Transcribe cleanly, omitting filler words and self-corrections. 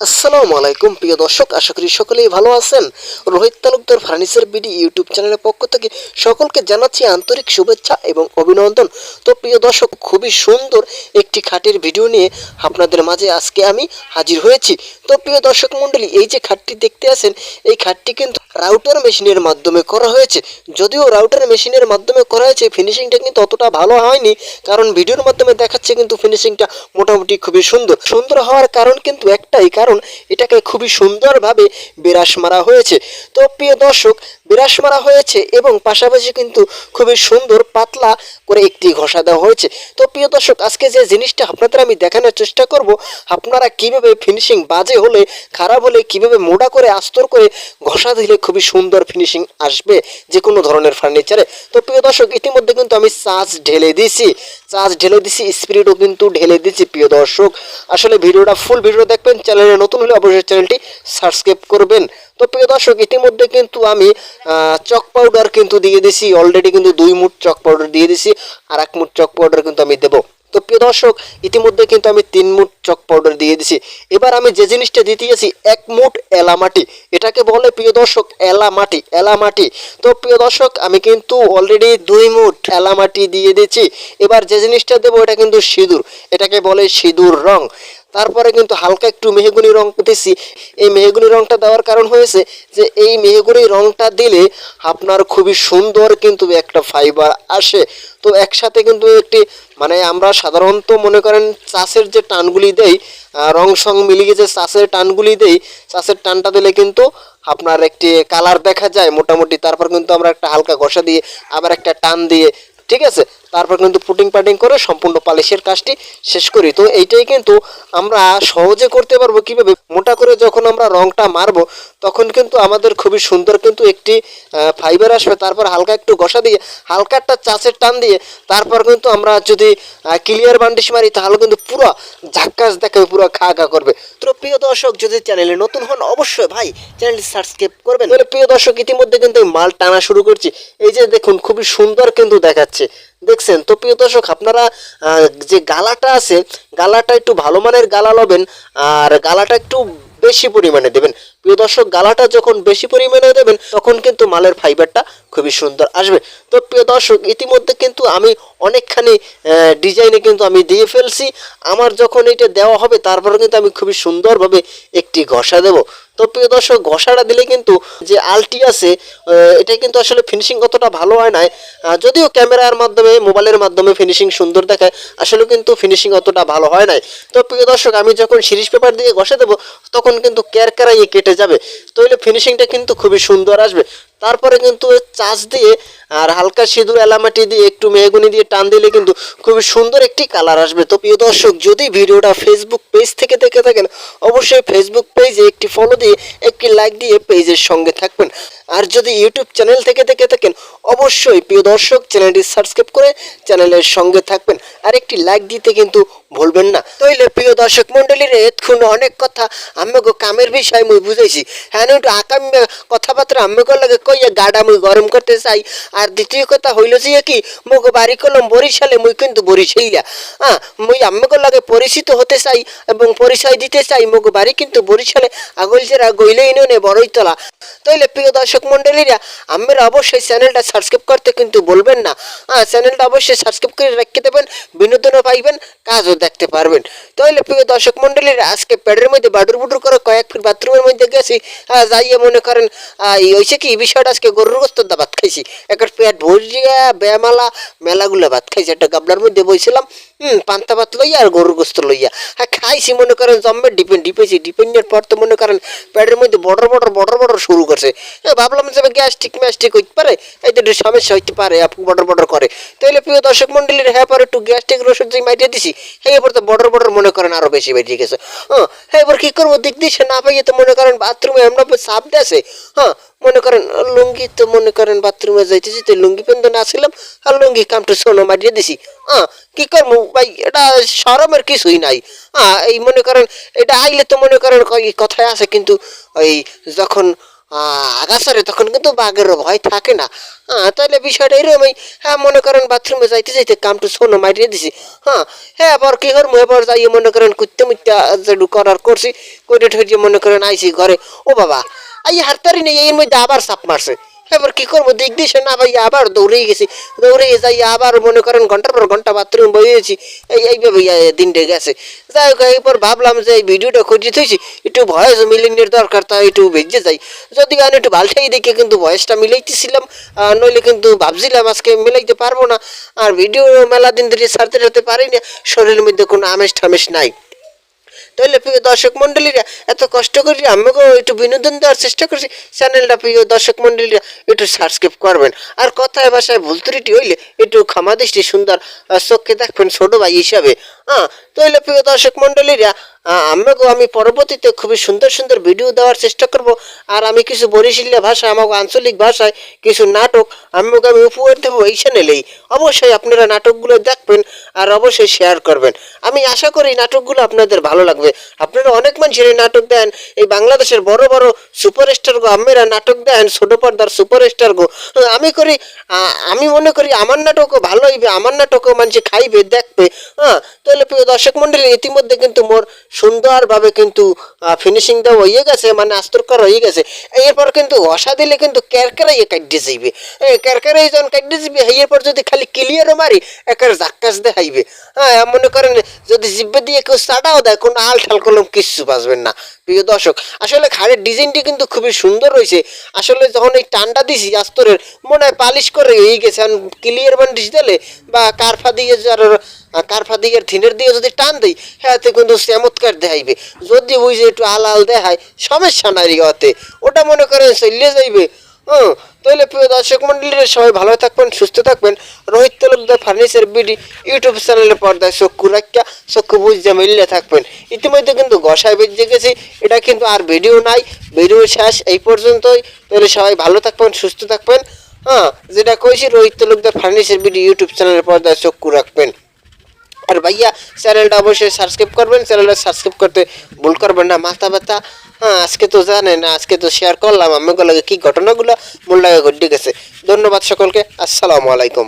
আসসালামু আলাইকুম প্রিয় দর্শক, আশা করি সকলেই ভালো আছেন। Rohit Talukdar furniture BD YouTube চ্যানেলের পক্ষ থেকে সকলকে জানাচ্ছি আন্তরিক শুভেচ্ছা এবং অভিনন্দন। তো প্রিয় দর্শক, খুবই সুন্দর একটি খাটের ভিডিও নিয়ে আপনাদের মাঝে আজকে আমি হাজির হয়েছি। তো প্রিয় দর্শক মণ্ডলী, এই যে খাটটি দেখতে আছেন, এই খাটটি কিন্তু রাউটার মেশিনের মাধ্যমে করা হয়েছে। যদিও রাউটার মেশিনের মাধ্যমে করা হয়েছে, ফিনিশিংটা কিন্তু অতটা ভালো হয়নি, কারণ ভিডিওর মাধ্যমে দেখাচ্ছে কিন্তু ফিনিশিংটা মোটামুটি খুবই সুন্দর। সুন্দর হওয়ার কারণ কিন্তু একটাই, কারণ এটাকে খুবই সুন্দরভাবে বিরাস মারা হয়েছে। তো প্রিয় দর্শক, বিরাস মারা হয়েছে এবং পাশাপাশি কিন্তু খুবই সুন্দর পাতলা করে একটি ঘষা দেওয়া হয়েছে। তো প্রিয় দর্শক, আজকে যে জিনিসটা আপনাদের আমি দেখানোর চেষ্টা করব, আপনারা কিভাবে ফিনিশিং বাজে হলে, খারাপ হলে কিভাবে মোটা করে আস্তর করে ঘষা দিলে খুবই সুন্দর ফিনিশিং আসবে যে কোনো ধরনের ফার্নিচারে। তো প্রিয় দর্শক, ইতিমধ্যে কিন্তু আমি চার্জ ঢেলে দিছি, স্পিরিটও কিন্তু ঢেলে দিচ্ছি। প্রিয় দর্শক, আসলে ভিডিওটা ফুল ভিডিও দেখবেন। চ্যানেলে নতুন হলে অবশ্যই চ্যানেলটি সাবস্ক্রাইব করবেন। তো প্রিয় দর্শক, ইতিমধ্যে কিন্তু আমি চক পাউডার কিন্তু দিয়ে দিছি অলরেডি, কিন্তু 2 মুঠ চক পাউডার দিয়ে দিছি, আর 1 মুঠ চক পাউডার কিন্তু আমি দেবো। তো প্রিয় দর্শক, ইতিমধ্যে কিন্তু আমি 3 মুঠ চক পাউডার দিয়ে দিছি। এবার আমি যে জিনিসটা দিতে গেছি, 1 মুঠ এলামাটি, এটাকে বলে প্রিয় দর্শক এলামাটি, এলামাটি। তো প্রিয় দর্শক, আমি কিন্তু অলরেডি 2 মুঠ এলামাটি দিয়ে দিচ্ছি। এবার যে জিনিসটা দেবো, এটা কিন্তু সিঁদুর, এটাকে বলে সিঁদুর রং। তারপরে কিন্তু হালকা একটু মেহগুনি রং দিচ্ছি। এই মেহগুনি রংটা দেওয়ার কারণ হয়েছে যে এই মেহগুনি রংটা দিলে আপনার খুবই সুন্দর কিন্তু একটা ফাইবার আসে। তো একসাথে কিন্তু একটি, মানে আমরা সাধারণত মনে করেন চাষের যে টানগুলি দেই, রং সং মিলিয়ে যে চাষের টানগুলি দেই, চাষের টানটা দিলে কিন্তু আপনার একটি কালার দেখা যায় মোটামুটি। তারপর কিন্তু আমরা একটা হালকা ঘষা দিয়ে আবার একটা টান দিয়ে, ঠিক আছে, তারপর কিন্তু পুটিং পাটিং করে সম্পূর্ণ পালিশের কাজটি শেষ করি। তো এইটাই কিন্তু আমরা সহজে করতে পারবো কিভাবে, মোটা করে যখন আমরা রংটা মারবো তখন কিন্তু আমাদের খুবই সুন্দর কিন্তু একটি ফাইবার আসবে। তারপর হালকা একটু ঘষা দিয়ে, হালকা একটা চাষের টান দিয়ে, তারপর কিন্তু আমরা যদি ক্লিয়ার বান্ডিশ মারি, তাহলে কিন্তু পুরো ঝাক্কাস দেখাবে, পুরো খা খা করবে। তো প্রিয় দর্শক, যদি চ্যানেলে নতুন হন অবশ্যই ভাই চ্যানেলটি সাবস্ক্রাইব করবেন। তাহলে প্রিয় দর্শক, ইতিমধ্যে কিন্তু মাল টানা শুরু করছি। এই যে দেখুন, খুবই সুন্দর কিন্তু দেখাচ্ছে, দেখছেন? তো প্রিয় দর্শক, আপনারা যে গালাটা আছে, গালাটা একটু ভালো মানের গালা লবেন, আর গালাটা একটু বেশি পরিমাণে দেবেন। প্রিয় দর্শক, গালাটা যখন বেশি পরিমাণে দেবেন তখন কিন্তু মালের ফাইবারটা খুবই সুন্দর আসবে। তো প্রিয় দর্শক, ইতিমধ্যে কিন্তু আমি অনেকখানি ডিজাইনে কিন্তু আমি দিয়ে ফেলছি। আমার যখন এটা দেওয়া হবে তারপরে কিন্তু আমি খুবই সুন্দরভাবে একটি ঘষা দেব। তো প্রিয় দর্শক, ঘষাটা দিলে কিন্তু যে আলটি আছে, এটা কিন্তু আসলে ফিনিশিং অতটা ভালো হয় না। যদিও ক্যামেরার মাধ্যমে, মোবাইলের মাধ্যমে ফিনিশিং সুন্দর দেখায়, আসলে কিন্তু ফিনিশিং অতটা ভালো হয় নাই। তো প্রিয় দর্শক, আমি যখন সিরিজ পেপার দিয়ে ঘষে দেবো তখন কিন্তু ক্যারক্যারাইয়ে কেটে যাবে। তো এলে ফিনিশিংটা কিন্তু খুবই সুন্দর আসবে। তারপরে কিন্তু চাষ দিয়ে আর হালকা সিঁদুর এলামাটি দিয়ে একটু মেহগুনি দিয়ে টান দিলে কিন্তু খুবই সুন্দর একটি কালার আসবে। তো প্রিয় দর্শক, যদি ভিডিওটা ফেসবুক পেজ থেকে দেখে থাকেন অবশ্যই ফেসবুক পেজে একটি ফলো দিয়ে, একটি লাইক দিয়ে পেজের সঙ্গে থাকবেন। আর যদি ইউটিউব চ্যানেল থেকে দেখে থাকেন অবশ্যই প্রিয় দর্শক চ্যানেলটি সাবস্ক্রাইব করে চ্যানেলের সঙ্গে থাকবেন, আর একটি লাইক দিতে কিন্তু ভুলবেন না। তাইলে প্রিয় দর্শক মন্ডলীর এতক্ষণ অনেক কথা আমাকে কামের বিষয় মুই বুঝাইছি। হ্যাঁ, একটু আকাম কথাবার্তা আমাকে লাগে কইয়া গাডা মুই গরম করতে চাই। আর দ্বিতীয় কথা হইল যে কি, মুখ বাড়ি করলাম বরিশালে, মুই কিন্তু বরিশাইয়া। মুই আমাকে লাগে পরিচিত হতে চাই এবং পরিচয় দিতে চাই। মুখ বাড়ি কিন্তু বরিশালে, আগলজেরা গইলে ইউনিয়নে বড়ইতলা। তাইলে প্রিয় দর্শক মন্ডলীরা, আপনারা অবশ্যই চ্যানেলটা সাবস্ক্রাইব করতে কিন্তু বলবেন না। চ্যানেলটা অবশ্যই সাবস্ক্রাইব করে রেখে দেবেন, বিনোদনও পাইবেন, কাজও দেখতে পারবেন। তাহলে প্রিয় দর্শক মন্ডলীরা, আজকে পেটের মধ্যে বাডুর বুডুর করে কয়েক ফিট বাথরুমের মধ্যে গেছি, যাইয়ে মনে করেন হয়েছে কি বিষয়টা, আজকে গরুর গোস্ত দা ভাত খাইছি, একটা পেট ভরিয়া বেমালা মেলাগুলো ভাত খাইছি। একটা গাবলার মধ্যে বইছিলাম, পান্তা ভাত লইয়া আর গরুর গোস্ত লইয়া খাইছি। মনে করেন জম্মে ডিপেছি, ডিপেন্ডের পর তো মনে করেন পেটের মধ্যে বড় শুরু করছে। ভাবলাম যে গ্যাস্ট্রিক ম্যাস্ট্রিক হইতে পারে, এই তো একটু সমস্যা হইতে পারে, আপনি বড় করে। তাহলে প্রিয় দর্শক মন্ডলীর, হ্যাঁ পরে একটু গ্যাস্ট্রিক ওষুধ যে মাইটিয়ে দিছি, হ্যাঁ এবার তো বড় মনে করেন আরো বেশি বেরিয়ে গেছে। হ্যাঁ, এবার কি করবো, দিক দিছে না পাইয়ে তো মনে করেন বাথরুমে আমরা সাপ দেছে। মনে করেন লুঙ্গি তো মনে করেন বাথরুমে যাইতেছি, তো লুঙ্গি পেন্দন আসছিলাম, আর লুঙ্গি কামটু সোনো মারিয়ে দিছি। কি করবো ভাই, এটা সরমের কিছুই নাই। এই মনে করেন এটা আইলে তো মনে করেন কথায় আছে, কিন্তু ওই যখন আগাছারে তখন কিন্তু বাঘের ভয় থাকে না। তাহলে বিষয়টা এরকমই। হ্যাঁ, মনে করেন বাথরুমে যাইতে যাইতে কামটু শোনো মারিয়ে দিছি। হ্যাঁ, আবার কি করবো, এবার যাইয়ে মনে করেন কুত্তে মুত্তে যেটু করার করছি, করে ঠেয়ে মনে করেন আইসি ঘরে। ও বাবা, আই হারতারি নেই, এর মধ্যে আবার সাপ মারছে। এবার কি করবো, দিক দিছে না ভাই, আবার দৌড়ে গেছি। দৌড়ে যাই আবার মনে করেন ঘন্টার পর ঘন্টা বাথরুম বইয়েছি। এইভাবে দিনটা গেছে। যাই হোক, এরপর ভাবলাম যে এই ভিডিওটা খুঁজে থইছি, একটু ভয়েস মিলিনের দরকার, তাই একটু ভেজে যাই। যদি আমি একটু ভালটাই দেখে কিন্তু ভয়েসটা মিলাইতেছিলাম, নইলে কিন্তু ভাবছিলাম আজকে মিলাইতে পারবো না। আর ভিডিও মেলা দিন ধরে ছাড়তে পারি না, শরীরের মধ্যে কোনো আমেজ ঠামেজ নাই। তাহলে প্রিয় দর্শক মন্ডলীরা, এত কষ্ট করি আমাকেও একটু বিনোদন দেওয়ার চেষ্টা করছি। চ্যানেলটা প্রিয় দর্শক মন্ডলীরা একটু সাবস্ক্রাইব করবেন। আর কথায় ভাষায় ভুল ত্রুটি হইলে একটু ক্ষমা দৃষ্টি সুন্দর চোখে দেখবেন ছোট ভাই হিসাবে। তাহলে প্রিয় দর্শক মন্ডলীরা, আমি পরবর্তীতে খুবই সুন্দর সুন্দর ভিডিও দেওয়ার চেষ্টা করব। আর আমি কিছু বরিশালীয় ভাষা, আমাকে আঞ্চলিক ভাষায় কিছু নাটক আমি উপহার দেবো এই চ্যানেলেই। অবশ্যই আপনারা নাটকগুলো দেখবেন আর অবশ্যই শেয়ার করবেন। আমি আশা করি নাটকগুলো আপনাদের ভালো লাগবে। আপনারা অনেক মানুষের নাটক দেন, এই বাংলাদেশের বড় বড় সুপারস্টার গো আপনারা নাটক দেন, ছোট পর্দার সুপারস্টার গো। আমি মনে করি আমার নাটকও ভালো হইবে, আমার নাটকও মানুষ খাইবে দেখবে। তাহলে প্রিয় দর্শক মন্ডলী, ইতিমধ্যে কিন্তু মোর সুন্দরভাবে কিন্তু ফিনিশিং দেওয়া হয়ে গেছে, মানে আস্তর করা হয়ে গেছে। এরপর কিন্তু ঘষা দিলে কিন্তু ক্যারকারাই কাটতে যাইবে। ক্যারকারাই যখন কাটতে যাবে, এরপর যদি খালি ক্লিয়ারও মারি একের জাক্কাস দেখাইবে। মনে করেন যদি জিব্বে দিয়ে কেউ চাটাও দেয়, কোনো আল ঠাল কলম কিচ্ছু বাঁচবেন না। প্রিয় দর্শক, আসলে খাড়ের ডিজাইনটি কিন্তু খুবই সুন্দর হয়েছে। আসলে যখন এই টানটা দিছি আস্তরের, মনে হয় পালিশ করে হয়ে গেছে। ক্লিয়ার বান্ডিশ দিলে বা কারফা দিয়ে কারফা দিয়ে থিনের দিয়ে যদি টান দিই, হ্যাঁ কিন্তু চমৎকার দেখাইবে। যদি ওই যে একটু আলাল দেখায়, সমস্যা নাই হতে, ওটা মনে করেন চলিয়ে যাইবে। তাহলে প্রিয় দর্শক মন্ডলীরা, সবাই ভালো থাকবেন, সুস্থ থাকবেন। Rohit Talukdar furniture BD YouTube চ্যানেলের পর্দায় চক্ষু রাখা চক্ষু বুঝতে মিললে থাকবেন। ইতিমধ্যে কিন্তু গসায় বেজে গেছি, এটা কিন্তু আর ভিডিও নাই, ভিডিও শেষ এই পর্যন্তই। তাহলে সবাই ভালো থাকবেন, সুস্থ থাকবেন। যেটা কইছি, Rohit Talukdar furniture BD YouTube চ্যানেলের পর্দায় চক্ষু রাখবেন। আর ভাইয়া, চ্যানেলটা অবশ্যই সাবস্ক্রাইব করবেন, চ্যানেলটা সাবস্ক্রাইব করতে ভুল করবেন না। মাথা ব্যথা, আজকে তো জানেন, আজকে তো শেয়ার করলাম আমাকে লাগে কি ঘটনাগুলো মূল লাগে ঘটে গেছে। ধন্যবাদ সকলকে, আসসালামু আলাইকুম।